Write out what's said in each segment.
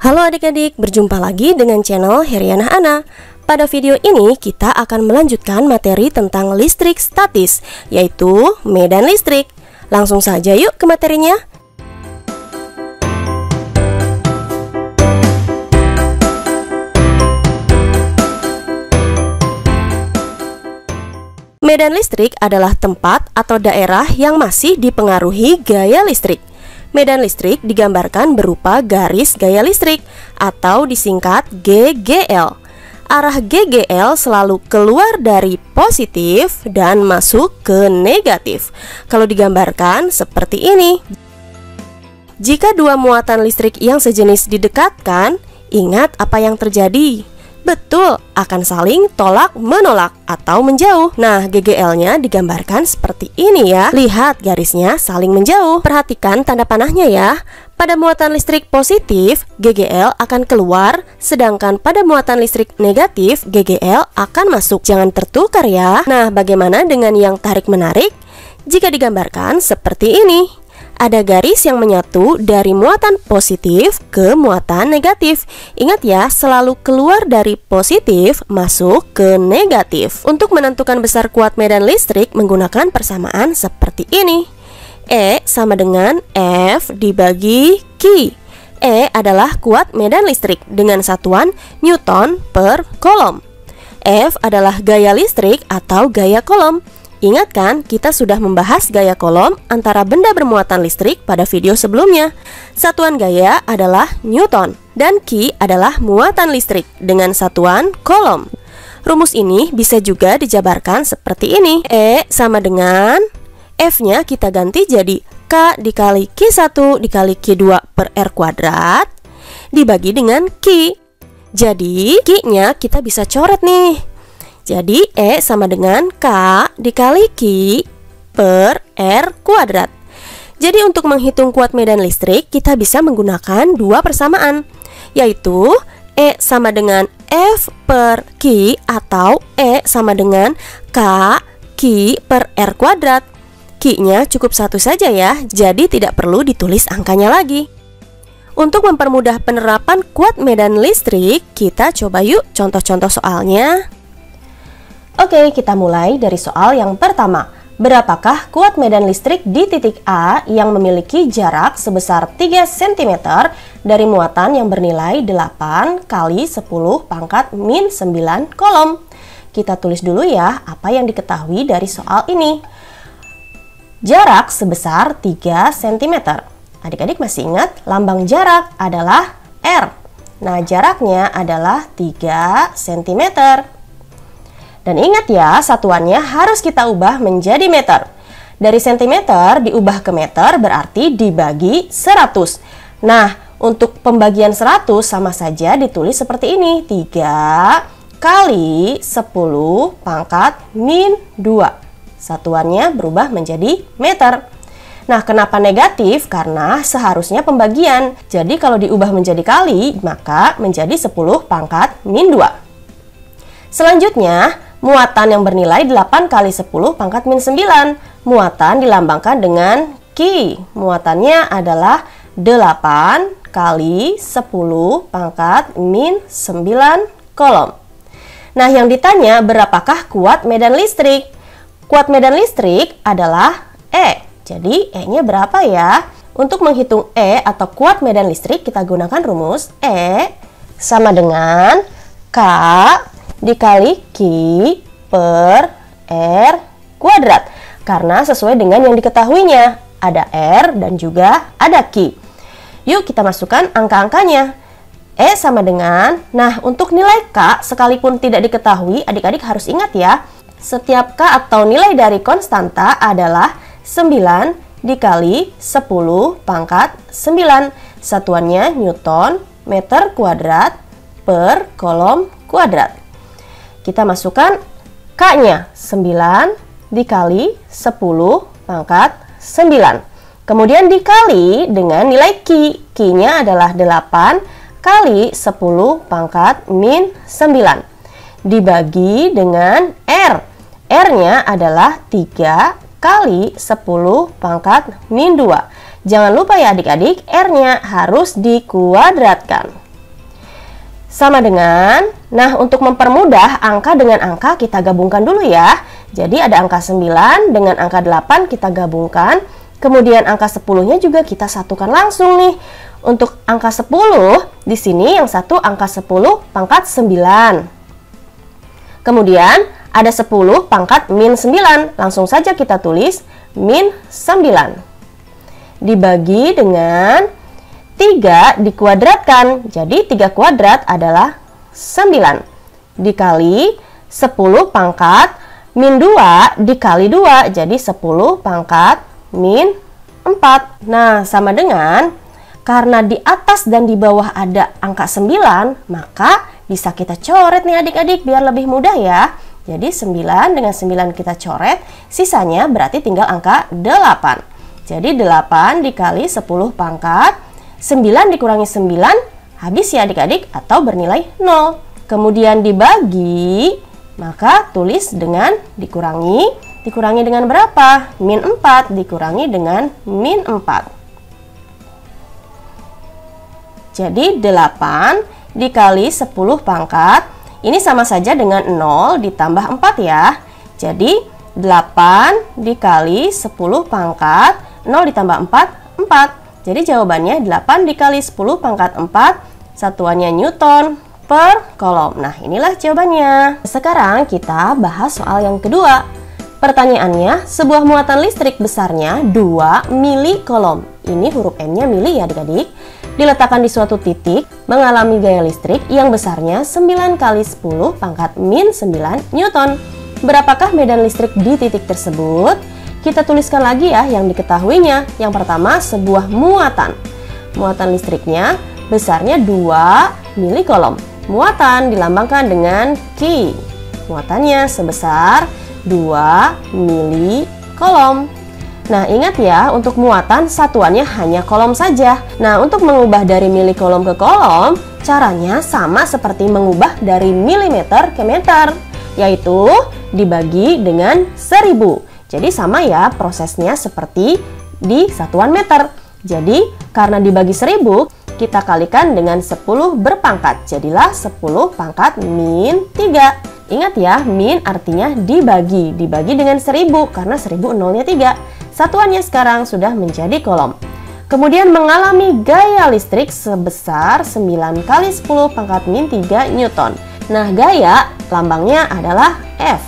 Halo adik-adik, berjumpa lagi dengan channel Heriana Ana. Pada video ini kita akan melanjutkan materi tentang listrik statis, yaitu medan listrik. Langsung saja yuk ke materinya. Medan listrik adalah tempat atau daerah yang masih dipengaruhi gaya listrik. Medan listrik digambarkan berupa garis gaya listrik atau disingkat GGL. Arah GGL selalu keluar dari positif dan masuk ke negatif. Kalau digambarkan seperti ini. Jika dua muatan listrik yang sejenis didekatkan, ingat apa yang terjadi? Betul, akan saling tolak-menolak atau menjauh. Nah, GGL-nya digambarkan seperti ini ya. Lihat garisnya saling menjauh. Perhatikan tanda panahnya ya. Pada muatan listrik positif, GGL akan keluar, sedangkan pada muatan listrik negatif, GGL akan masuk. Jangan tertukar ya. Nah, bagaimana dengan yang tarik-menarik? Jika digambarkan seperti ini. Ada garis yang menyatu dari muatan positif ke muatan negatif. Ingat ya, selalu keluar dari positif masuk ke negatif. Untuk menentukan besar kuat medan listrik menggunakan persamaan seperti ini. E sama dengan F dibagi Q. E adalah kuat medan listrik dengan satuan Newton per kolom. F adalah gaya listrik atau gaya kolom. Ingat kan, kita sudah membahas gaya kolom antara benda bermuatan listrik pada video sebelumnya. Satuan gaya adalah Newton dan Q adalah muatan listrik dengan satuan kolom. Rumus ini bisa juga dijabarkan seperti ini. E sama dengan F-nya kita ganti jadi K dikali Q1 dikali Q2 per R kuadrat dibagi dengan Q. Jadi Q-nya kita bisa coret nih. Jadi E sama dengan K dikali Q per R kuadrat. Jadi untuk menghitung kuat medan listrik kita bisa menggunakan dua persamaan, yaitu E sama dengan F per Q atau E sama dengan K Q per R kuadrat. Q-nya cukup satu saja ya, jadi tidak perlu ditulis angkanya lagi. Untuk mempermudah penerapan kuat medan listrik, kita coba yuk contoh-contoh soalnya. Oke, kita mulai dari soal yang pertama. Berapakah kuat medan listrik di titik A yang memiliki jarak sebesar 3 cm dari muatan yang bernilai 8 kali 10 pangkat min 9 kolom? Kita tulis dulu ya apa yang diketahui dari soal ini. Jarak sebesar 3 cm. Adik-adik masih ingat lambang jarak adalah R. Nah, jaraknya adalah 3 cm. Dan ingat ya, satuannya harus kita ubah menjadi meter. Dari sentimeter diubah ke meter berarti dibagi 100. Nah, untuk pembagian 100 sama saja ditulis seperti ini. 3 kali 10 pangkat min 2. Satuannya berubah menjadi meter. Nah, kenapa negatif? Karena seharusnya pembagian. Jadi kalau diubah menjadi kali, maka menjadi 10 pangkat min 2. Selanjutnya, muatan yang bernilai 8 kali 10 pangkat min 9. Muatan dilambangkan dengan Q. Muatannya adalah 8 kali 10 pangkat min 9 kolom. Nah, yang ditanya berapakah kuat medan listrik? Kuat medan listrik adalah E. Jadi, E-nya berapa ya? Untuk menghitung E atau kuat medan listrik, kita gunakan rumus E sama dengan K dikali Q per R kuadrat. Karena sesuai dengan yang diketahuinya, ada R dan juga ada Q. Yuk kita masukkan angka-angkanya. E sama dengan, nah untuk nilai K sekalipun tidak diketahui, adik-adik harus ingat ya, setiap K atau nilai dari konstanta adalah 9 dikali 10 pangkat 9. Satuannya Newton meter kuadrat per kolom kuadrat. Kita masukkan K-nya 9 dikali 10 pangkat 9. Kemudian dikali dengan nilai Q. Q-nya adalah 8 kali 10 pangkat min 9. Dibagi dengan R. R-nya adalah 3 kali 10 pangkat min 2. Jangan lupa ya adik-adik, R-nya harus dikuadratkan. Sama dengan, nah untuk mempermudah angka dengan angka kita gabungkan dulu ya. Jadi ada angka 9 dengan angka 8 kita gabungkan. Kemudian angka 10-nya juga kita satukan langsung nih. Untuk angka 10, di sini yang satu angka 10 pangkat 9. Kemudian ada 10 pangkat min 9. Langsung saja kita tulis min 9. Dibagi dengan 3 dikuadratkan. Jadi 3 kuadrat adalah 9. Dikali 10 pangkat min 2 dikali 2. Jadi 10 pangkat min 4. Nah, sama dengan karena di atas dan di bawah ada angka 9, maka bisa kita coret nih adik-adik biar lebih mudah ya. Jadi 9 dengan 9 kita coret, sisanya berarti tinggal angka 8. Jadi 8 dikali 10 pangkat, 9 dikurangi 9, habis ya adik-adik atau bernilai 0. Kemudian dibagi, maka tulis dengan dikurangi. Dikurangi dengan berapa? Min 4 dikurangi dengan min 4. Jadi 8 dikali 10 pangkat, ini sama saja dengan 0 ditambah 4 ya. Jadi 8 dikali 10 pangkat, 0 ditambah 4, 4. Jadi jawabannya 8 dikali 10 pangkat 4, satuannya Newton per kolom. Nah, inilah jawabannya. Sekarang kita bahas soal yang kedua. Pertanyaannya, sebuah muatan listrik besarnya 2 mili kolom. Ini huruf M-nya mili ya adik-adik. Diletakkan di suatu titik, mengalami gaya listrik yang besarnya 9 kali 10 pangkat min 9 Newton. Berapakah medan listrik di titik tersebut? Kita tuliskan lagi ya yang diketahuinya. Yang pertama, sebuah muatan. Muatan listriknya besarnya 2 mili kolom. Muatan dilambangkan dengan Q. Muatannya sebesar 2 mili kolom. Nah, ingat ya, untuk muatan satuannya hanya kolom saja. Nah, untuk mengubah dari mili kolom ke kolom, caranya sama seperti mengubah dari milimeter ke meter, yaitu dibagi dengan 1000. Jadi sama ya prosesnya seperti di satuan meter. Jadi, karena dibagi 1000, kita kalikan dengan 10 berpangkat. Jadilah 10 pangkat min 3. Ingat ya, min artinya dibagi. Dibagi dengan 1000 karena 1000 nolnya 3. Satuannya sekarang sudah menjadi kolom. Kemudian mengalami gaya listrik sebesar 9 kali 10 pangkat min 3 Newton. Nah, gaya lambangnya adalah F.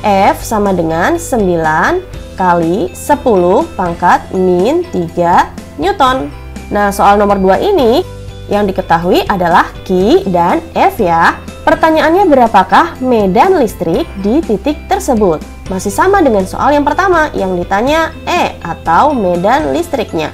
F sama dengan 9 kali 10 pangkat min 3 Newton. Nah, soal nomor 2 ini yang diketahui adalah Q dan F ya. Pertanyaannya, berapakah medan listrik di titik tersebut? Masih sama dengan soal yang pertama yang ditanya E atau medan listriknya.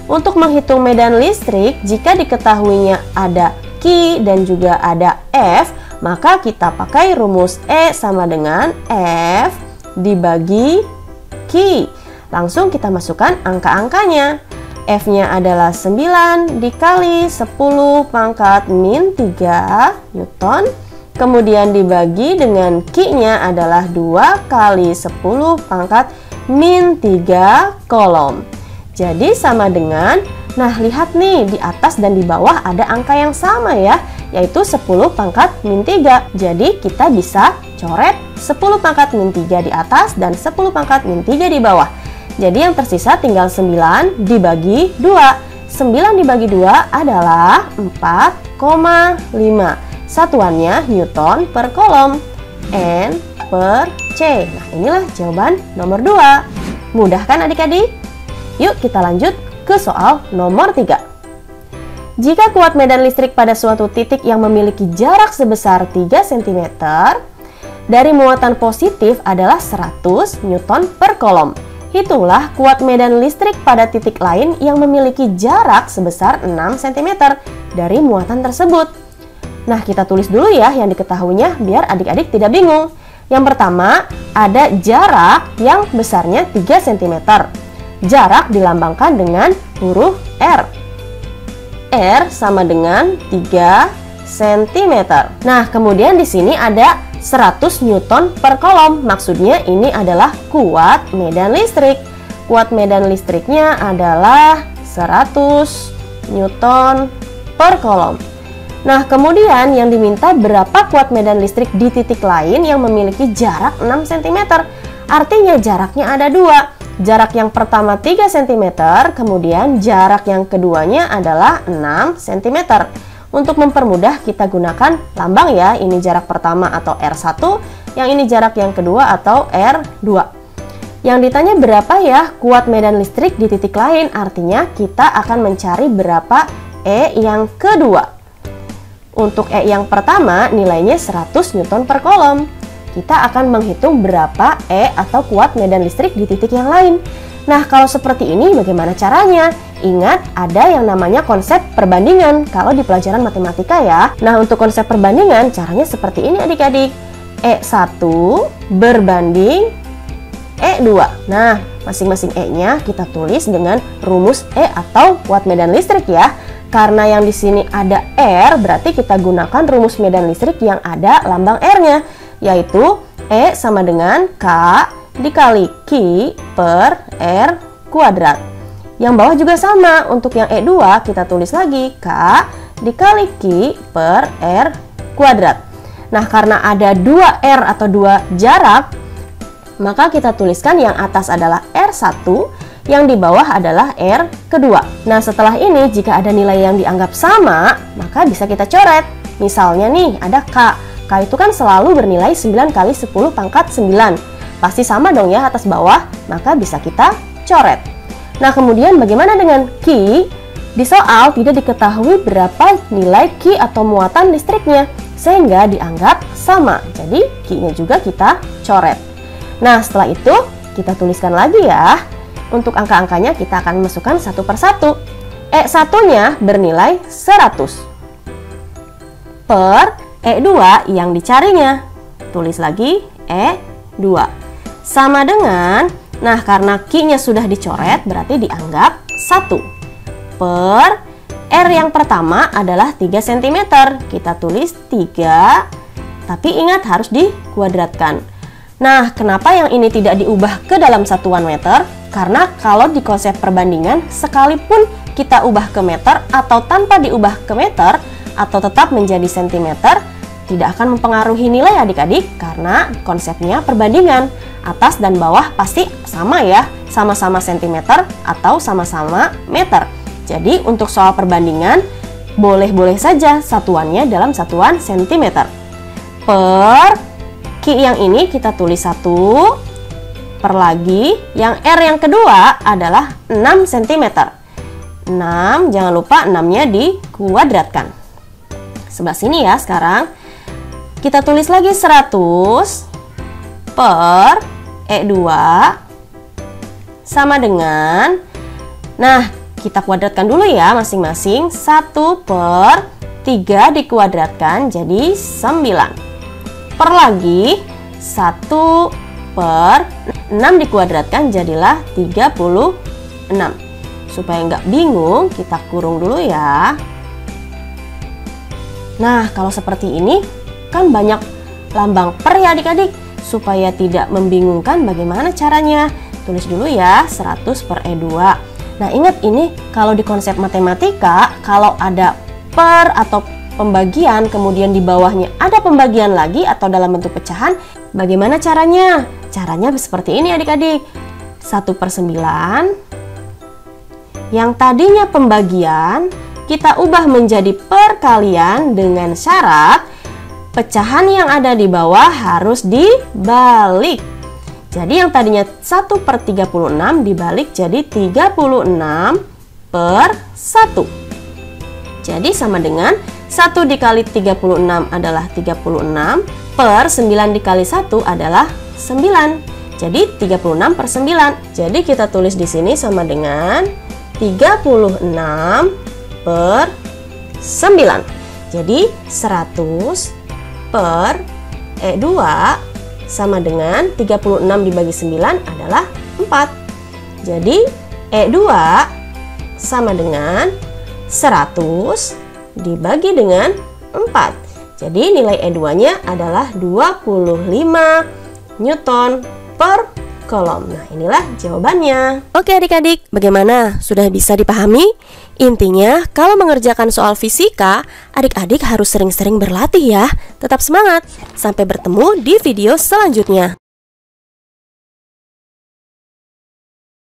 Untuk menghitung medan listrik, jika diketahuinya ada Q dan juga ada F, maka kita pakai rumus E sama dengan F dibagi Q. Langsung kita masukkan angka-angkanya. F-nya adalah 9 dikali 10 pangkat min 3 Newton. Kemudian dibagi dengan Q-nya adalah 2 kali 10 pangkat min 3 kolom. Jadi sama dengan, nah lihat nih di atas dan di bawah ada angka yang sama ya, yaitu 10 pangkat min 3. Jadi kita bisa coret 10 pangkat min 3 di atas dan 10 pangkat min 3 di bawah. Jadi yang tersisa tinggal 9 dibagi 2. 9 dibagi 2 adalah 4,5. Satuannya Newton per kolom. N per C. Nah, inilah jawaban nomor 2. Mudah kan adik-adik? Yuk kita lanjut ke soal nomor 3. Jika kuat medan listrik pada suatu titik yang memiliki jarak sebesar 3 cm, dari muatan positif adalah 100 Newton per kolom. Hitunglah kuat medan listrik pada titik lain yang memiliki jarak sebesar 6 cm dari muatan tersebut. Nah, kita tulis dulu ya yang diketahuinya biar adik-adik tidak bingung. Yang pertama, ada jarak yang besarnya 3 cm. Jarak dilambangkan dengan huruf R. R sama dengan 3 cm. Nah, kemudian di sini ada 100 Newton per kolom. Maksudnya ini adalah kuat medan listrik. Kuat medan listriknya adalah 100 Newton per kolom. Nah, kemudian yang diminta berapa kuat medan listrik di titik lain yang memiliki jarak 6 cm. Artinya jaraknya ada dua. Jarak yang pertama 3 cm, kemudian jarak yang keduanya adalah 6 cm. Untuk mempermudah kita gunakan lambang ya, ini jarak pertama atau R1, yang ini jarak yang kedua atau R2. Yang ditanya berapa ya kuat medan listrik di titik lain, artinya kita akan mencari berapa E yang kedua. Untuk E yang pertama nilainya 100 Newton per kolom. Kita akan menghitung berapa E atau kuat medan listrik di titik yang lain. Nah, kalau seperti ini bagaimana caranya? Ingat, ada yang namanya konsep perbandingan kalau di pelajaran matematika ya. Nah, untuk konsep perbandingan caranya seperti ini adik-adik. E1 berbanding E2. Nah, masing-masing E-nya kita tulis dengan rumus E atau kuat medan listrik ya. Karena yang di sini ada R, berarti kita gunakan rumus medan listrik yang ada lambang R-nya, yaitu E sama dengan K dikali Q per R kuadrat. Yang bawah juga sama, untuk yang E2 kita tulis lagi K dikali Q per R kuadrat. Nah, karena ada 2 R atau 2 jarak, maka kita tuliskan yang atas adalah R1, yang di bawah adalah R kedua. Nah, setelah ini jika ada nilai yang dianggap sama, maka bisa kita coret. Misalnya nih, ada K. K itu kan selalu bernilai 9 kali 10 pangkat 9. Pasti sama dong ya atas bawah, maka bisa kita coret. Nah, kemudian bagaimana dengan Q? Di soal tidak diketahui berapa nilai Q atau muatan listriknya, sehingga dianggap sama. Jadi, Q-nya juga kita coret. Nah, setelah itu kita tuliskan lagi ya. Untuk angka-angkanya kita akan masukkan satu per satu. E1-nya bernilai 100 per E2 yang dicarinya. Tulis lagi E2. Sama dengan, nah karena Q-nya sudah dicoret berarti dianggap 1 per R yang pertama adalah 3 cm. Kita tulis 3, tapi ingat harus dikuadratkan. Nah, kenapa yang ini tidak diubah ke dalam satuan meter? Karena kalau di konsep perbandingan, sekalipun kita ubah ke meter atau tanpa diubah ke meter atau tetap menjadi sentimeter, tidak akan mempengaruhi nilai adik-adik karena konsepnya perbandingan. Atas dan bawah pasti sama ya, sama-sama sentimeter atau sama-sama meter. Jadi untuk soal perbandingan, boleh-boleh saja satuannya dalam satuan sentimeter. Per Q yang ini kita tulis 1 per lagi, yang R yang kedua adalah 6 cm. 6, jangan lupa 6-nya dikuadratkan. Sebelah sini ya sekarang. Kita tulis lagi 100 per E2 sama dengan, nah kita kuadratkan dulu ya masing-masing. 1 per 3 dikuadratkan jadi 9. Per lagi 1 per 6 dikuadratkan jadilah 36. Supaya nggak bingung, kita kurung dulu ya. Nah, kalau seperti ini kan banyak lambang per ya adik-adik. Supaya tidak membingungkan bagaimana caranya, tulis dulu ya 100 per E2. Nah, ingat ini kalau di konsep matematika, kalau ada per atau pembagian, kemudian di bawahnya ada pembagian lagi atau dalam bentuk pecahan, bagaimana caranya? Caranya seperti ini adik-adik. 1 per 9, yang tadinya pembagian, kita ubah menjadi perkalian dengan syarat pecahan yang ada di bawah harus dibalik. Jadi yang tadinya 1 per 36 dibalik jadi 36 per 1. Jadi sama dengan 1 dikali 36 adalah 36 per 9 dikali 1 adalah 9. Jadi 36 per 9. Jadi kita tulis di sini sama dengan 36 per 9. Jadi 100 per E2 sama dengan 36 dibagi 9 adalah 4. Jadi E2 sama dengan 100 dibagi dengan 4. Jadi nilai E2-nya adalah 25 Newton per kolom. Nah, inilah jawabannya. Oke adik-adik, bagaimana? Sudah bisa dipahami? Intinya, kalau mengerjakan soal fisika, adik-adik harus sering-sering berlatih ya. Tetap semangat. Sampai bertemu di video selanjutnya.